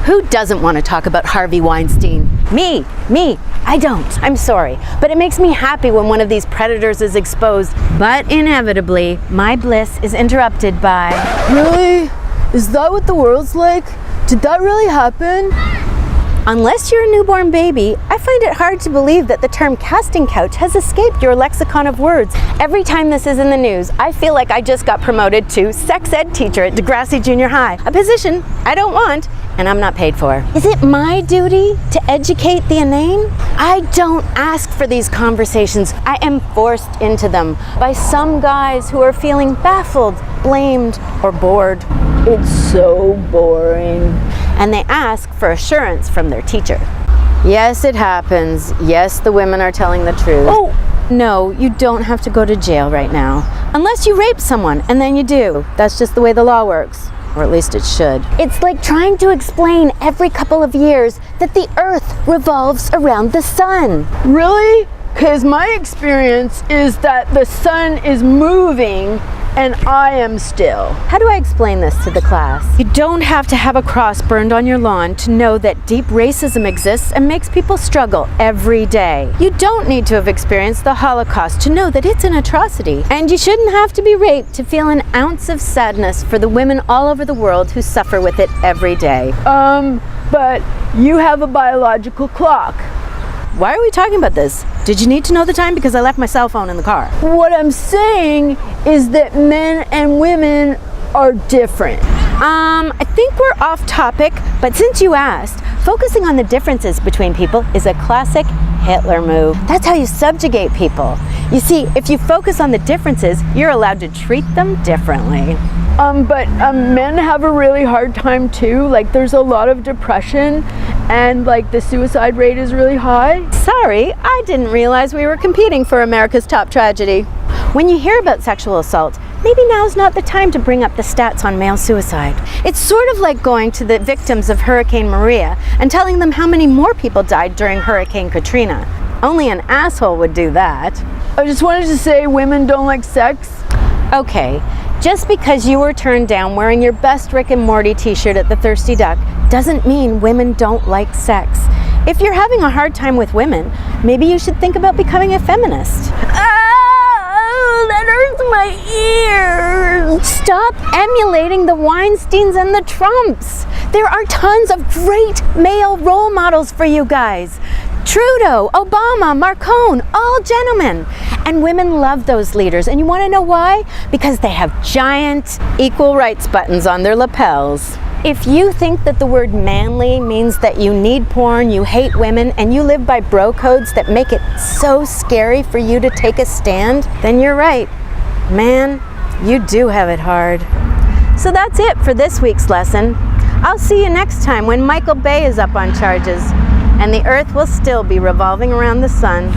Who doesn't want to talk about Harvey Weinstein? Me, I don't. I'm sorry. But it makes me happy when one of these predators is exposed. But inevitably, my bliss is interrupted by... Really? Is that what the world's like? Did that really happen? Unless you're a newborn baby, I find it hard to believe that the term casting couch has escaped your lexicon of words. Every time this is in the news, I feel like I just got promoted to sex ed teacher at Degrassi Junior High, a position I don't want and I'm not paid for. Is it my duty to educate the inane? I don't ask for these conversations. I am forced into them by some guys who are feeling baffled, blamed, or bored. It's so boring. And they ask for assurance from their teacher. Yes, it happens. Yes, the women are telling the truth. Oh! No, you don't have to go to jail right now. Unless you rape someone, and then you do. That's just the way the law works. Or at least it should. It's like trying to explain every couple of years that the earth revolves around the sun. Really? Because my experience is that the sun is moving and I am still. How do I explain this to the class? You don't have to have a cross burned on your lawn to know that deep racism exists and makes people struggle every day. You don't need to have experienced the Holocaust to know that it's an atrocity. And you shouldn't have to be raped to feel an ounce of sadness for the women all over the world who suffer with it every day. But you have a biological clock. Why are we talking about this? Did you need to know the time? Because I left my cell phone in the car. What I'm saying is that men and women are different. I think we're off topic, but since you asked, focusing on the differences between people is a classic Hitler move. That's how you subjugate people. You see, if you focus on the differences, you're allowed to treat them differently. But men have a really hard time too. Like there's a lot of depression and like the suicide rate is really high. Sorry, I didn't realize we were competing for America's top tragedy. When you hear about sexual assault, maybe now's not the time to bring up the stats on male suicide. It's sort of like going to the victims of Hurricane Maria and telling them how many more people died during Hurricane Katrina. Only an asshole would do that. I just wanted to say women don't like sex. Okay, just because you were turned down wearing your best Rick and Morty t-shirt at the Thirsty Duck doesn't mean women don't like sex. If you're having a hard time with women, maybe you should think about becoming a feminist. That hurts my ears. Stop emulating the Weinsteins and the Trumps. There are tons of great male role models for you guys. Trudeau, Obama, Marcone, all gentlemen. And women love those leaders. And you want to know why? Because they have giant equal rights buttons on their lapels. If you think that the word manly means that you need porn, you hate women, and you live by bro codes that make it so scary for you to take a stand, then you're right. Man, you do have it hard. So that's it for this week's lesson. I'll see you next time when Michael Bay is up on charges, and the earth will still be revolving around the sun.